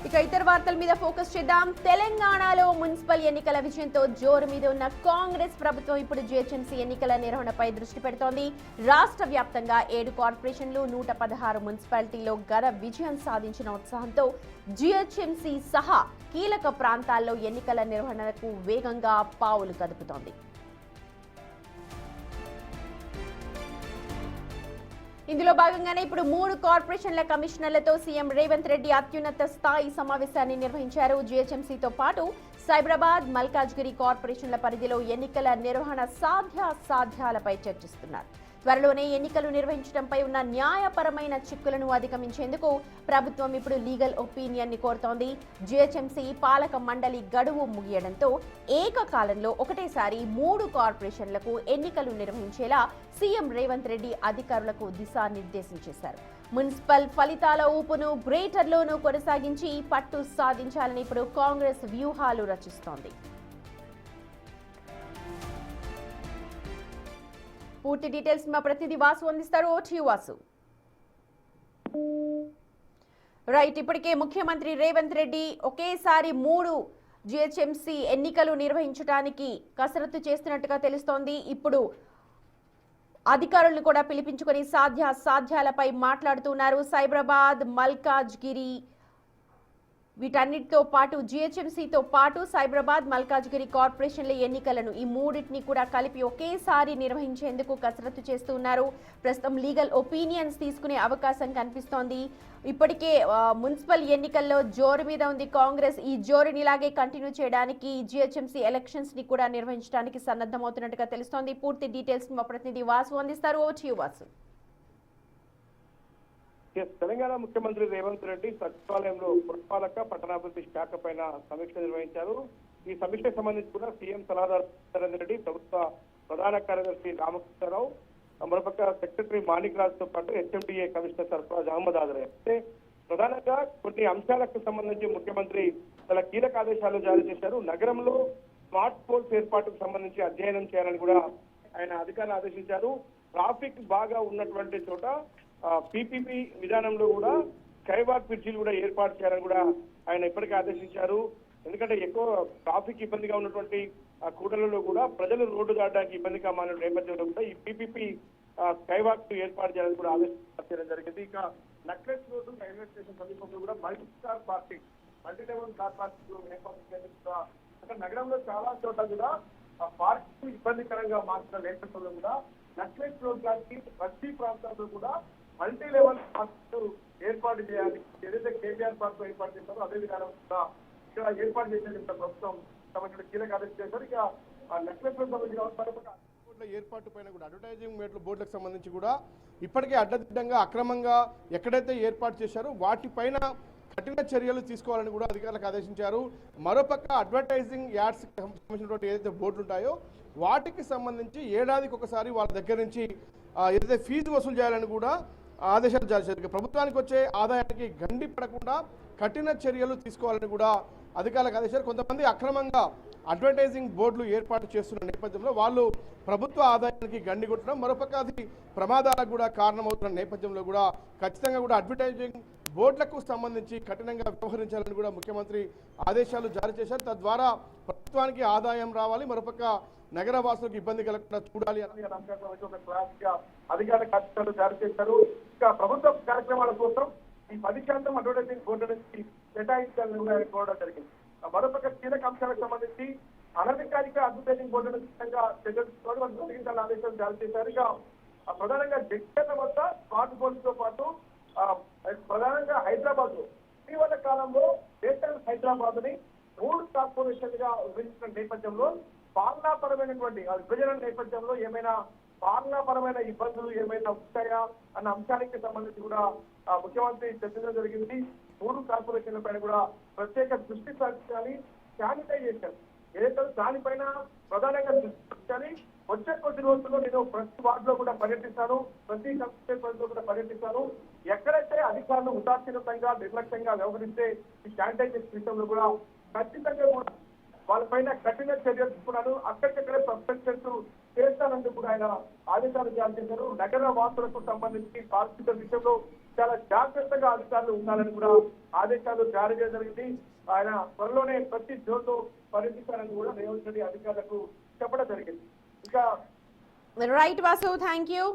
ఇక ఇతర వార్తల మీద ఫోకస్ చేద్దాం. తెలంగాణలో మున్సిపల్ ఎన్నికల విజయంతో జోరు మీద ఉన్న కాంగ్రెస్ ప్రభుత్వం ఇప్పుడు జీహెచ్ఎంసీ ఎన్నికల నిర్వహణపై దృష్టి పెడుతోంది. రాష్ట్ర వ్యాప్తంగా 7 కార్పొరేషన్లు 116 మున్సిపాలిటీలో ఘన విజయం సాధించిన ఉత్సాహంతో జీహెచ్ఎంసీ సహా కీలక ప్రాంతాల్లో ఎన్నికల నిర్వహణకు వేగంగా పావులు కదుపుతోంది. ఇందులో భాగంగానే ఇప్పుడు 3 కార్పొరేషన్ల కమిషనర్లతో సీఎం రేవంత్ రెడ్డి అత్యున్నత స్థాయి సమావేశాన్ని నిర్వహించారు. జీహెచ్ఎంసీతో పాటు సైబరాబాద్, మల్కాజ్గిరి కార్పొరేషన్ల పరిధిలో ఎన్నికల నిర్వహణ సాధ్యాలపై చర్చిస్తున్నారు. త్వరలోనే ఎన్నికలు నిర్వహించడంపై ఉన్న న్యాయపరమైన చిక్కులను అధిగమించేందుకు ప్రభుత్వం ఇప్పుడు లీగల్ ఒపీనియన్ ని కోరుతోంది. జీహెచ్ఎంసీ పాలక మండలి గడువు ముగియడంతో ఏకకాలంలో ఒకటేసారి 3 కార్పొరేషన్లకు ఎన్నికలు నిర్వహించేలా సీఎం రేవంత్ రెడ్డి అధికారులకు దిశానిర్దేశం చేశారు. మున్సిపల్ ఫలితాల ఊపును గ్రేటర్లోనూ కొనసాగించి పట్టు సాధించాలని ఇప్పుడు కాంగ్రెస్ వ్యూహాలు రచిస్తోంది. పూర్తి డీటెయిల్స్ మా ప్రతినిధి వాసు అందిస్తారు. వాసు, రైట్, ఇప్పటికే ముఖ్యమంత్రి రేవంత్ రెడ్డి ఒకేసారి 3 జీహెచ్ఎంసీ ఎన్నికలు నిర్వహించడానికి కసరత్తు చేస్తున్నట్టుగా తెలుస్తోంది. ఇప్పుడు అధికారులను కూడా పిలిపించుకొని సాధ్యాలపై మాట్లాడుతున్నారు. సైబరాబాద్, మల్కాజ్గిరి వీటన్నిటితో పాటు జీహెచ్ఎంసీతో పాటు సైబరాబాద్, మల్కాజ్గిరి కార్పొరేషన్ల ఎన్నికలను ఈ 3టిని కూడా కలిపి ఒకేసారి నిర్వహించేందుకు కసరత్తు చేస్తున్నారు. ప్రస్తుతం లీగల్ ఒపీనియన్స్ తీసుకునే అవకాశం కనిపిస్తోంది. ఇప్పటికే మున్సిపల్ ఎన్నికల్లో జోరు మీద ఉంది కాంగ్రెస్. ఈ జోరుని ఇలాగే కంటిన్యూ చేయడానికి జీహెచ్ఎంసీ ఎలక్షన్స్ ని కూడా నిర్వహించడానికి సన్నద్ధమవుతున్నట్టుగా తెలుస్తోంది. పూర్తి డీటెయిల్స్ మా ప్రతినిధి వాసు అందిస్తారు. వాసు, తెలంగాణ ముఖ్యమంత్రి రేవంత్ రెడ్డి సచివాలయంలో పురపాలక పట్టణాభివృద్ధి శాఖ పైన సమీక్ష నిర్వహించారు. ఈ సమీక్షకు సంబంధించి కూడా సీఎం సలహాదారు నరేందర్ రెడ్డి, ప్రభుత్వ ప్రధాన కార్యదర్శి రామకృష్ణారావు, మరోపక్క సెక్రటరీ మాణిక్ రాజ్ తో పాటు హెచ్ఎండిఏ కమిషనర్ సర్ఫరాజ్ అహ్మద్ హాజరయ్యారు. అయితే ప్రధానంగా కొన్ని అంశాలకు సంబంధించి ముఖ్యమంత్రి చాలా కీలక ఆదేశాలు జారీ చేశారు. నగరంలో స్మార్ట్ పోల్స్ ఏర్పాటుకు సంబంధించి అధ్యయనం చేయాలని కూడా ఆయన అధికారులు ఆదేశించారు. ట్రాఫిక్ బాగా ఉన్నటువంటి చోట పీపీపీ విధానంలో కూడా స్కైవాక్ బ్రిడ్జిలు కూడా ఏర్పాటు చేయాలని కూడా ఆయన ఇప్పటికే ఆదేశించారు. ఎందుకంటే ఎక్కువ ట్రాఫిక్ ఇబ్బందిగా ఉన్నటువంటి కూడలలో కూడా ప్రజలు రోడ్డు దాటడానికి ఇబ్బందిగా మారిన నేపథ్యంలో కూడా ఈ పీపీపీ స్కైవాక్ ఏర్పాటు చేయాలని కూడా ఆదేశించడం జరిగింది. ఇక నక్లెస్ రోడ్డు రైల్వే స్టేషన్ సమీపంలో కూడా మల్టీ లెవెల్ కార్ పార్కింగ్ ఏర్పాటు చేయాలని అక్కడ నగరంలో చాలా చోట్ల కూడా పార్కింగ్ ఇబ్బందికరంగా మారుతున్న నేపథ్యంలో కూడా నక్లెస్ రోడ్ లాంటి ప్రతి ప్రాంతాల్లో కూడా మల్టీ లెవెల్ పార్క్ ఏర్పాటు చేయాలి. ఏదైతే కేబీఆర్ పార్క్ ఏర్పాటు చేస్తారో అదే విధానం ఇక్కడ ఏర్పాటు చేసే ప్రభుత్వం సంబంధించిన కీలక ఆదేశం చేశారు. ఇక నెక్లెస్ రోడ్ సంబంధించిన ఏర్పాటు పైన కూడా అడ్వర్టైజింగ్ బోర్డులకు సంబంధించి కూడా ఇప్పటికే అడ్డదిడ్డంగా అక్రమంగా ఎక్కడైతే ఏర్పాటు చేశారో వాటిపైన కఠిన చర్యలు తీసుకోవాలని కూడా అధికారులకు ఆదేశించారు. మరోపక్క అడ్వర్టైజింగ్ యాడ్స్ సంబంధించినటువంటి ఏదైతే బోర్డులు ఉంటాయో వాటికి సంబంధించి ఏడాదికి ఒకసారి వాళ్ళ దగ్గర నుంచి ఏదైతే ఫీజు వసూలు చేయాలని కూడా ఆదేశాలు జారీ చేశారు. ప్రభుత్వానికి వచ్చే ఆదాయానికి గండి పడకుండా కఠిన చర్యలు తీసుకోవాలని కూడా అధికారులకు ఆదేశాలు. కొంతమంది అక్రమంగా అడ్వర్టైజింగ్ బోర్డులు ఏర్పాటు చేస్తున్న నేపథ్యంలో వాళ్ళు ప్రభుత్వ ఆదాయానికి గండి కొట్టడం, మరోపక్క అది ప్రమాదాలకు కూడా కారణమవుతున్న నేపథ్యంలో కూడా ఖచ్చితంగా కూడా అడ్వర్టైజింగ్ బోర్డులకు సంబంధించి కఠినంగా వ్యవహరించాలని కూడా ముఖ్యమంత్రి ఆదేశాలు జారీ చేశారు. తద్వారా ప్రభుత్వానికి ఆదాయం రావాలి, మరోపక్క నగర వాసులకు ఇబ్బంది కలగకుండా చూడాలి అధికారులకు ఆదేశాలు జారీ చేశారు. ఇక ప్రభుత్వ కార్యక్రమాల కోసం ఈ 10% అడ్వర్టైజింగ్ బోర్డు నుంచి కేటాయించాలని కూడా కోరడం జరిగింది. మరోపక్క కీలక అంశాలకు సంబంధించి అనధికారిక అడ్వర్టైజింగ్ బోర్డును తొలగించాలని ఆదేశాలు జారీ చేశారు. ఇక ప్రధానంగా జగిత్యాల వద్ద స్మార్ట్ బోర్డుతో పాటు ప్రధానంగా హైదరాబాద్ ఇటీవల కాలంలో గ్రేటర్ హైదరాబాద్ ని 3 కార్పొరేషన్ గా విభజించిన నేపథ్యంలో పాలనాపరమైనటువంటి విభజన నేపథ్యంలో ఏమైనా పాలనాపరమైన ఇబ్బందులు ఏమైనా ఉంటాయా అన్న అంశానికి సంబంధించి కూడా ముఖ్యమంత్రి చర్చించడం జరిగింది. 3 కార్పొరేషన్ల పైన కూడా ప్రత్యేక దృష్టి సారించాలి. శానిటైజేషన్ ఏదైతే దానిపైన ప్రధానంగా దృష్టి సారించాలి. వచ్చే కొద్ది రోజుల్లో నేను ప్రతి వార్డులో కూడా పర్యటిస్తాను, ప్రతి కాన్స్టిట్యూన్సీలో కూడా పర్యటిస్తాను. ఎక్కడైతే అధికారులు ఉదాసీనంగా నిర్లక్ష్యంగా వ్యవహరిస్తే ఈ శానిటైజేషన్ విషయంలో కూడా ఖచ్చితంగా కూడా వాళ్ళపైన కఠిన చర్యలు తీసుకున్నాను. అక్కడికక్కడే సస్పెన్షన్స్ చేస్తానందుకు కూడా ఆయన ఆదేశాలు జారీ చేశారు. నగర వాసులకు సంబంధించి పారిశుద్ధ విషయంలో చాలా జాగ్రత్తగా అధికారులు ఉండాలని కూడా ఆదేశాలు జారీ చేయడం జరిగింది. ఆయన త్వరలోనే ప్రతి జోన్లో పరిస్థితులను కూడా రేవంత్ రెడ్డి అధికారులకు చెప్పడం జరిగింది. ఇంకా రైట్ వాసు, థ్యాంక్ యూ.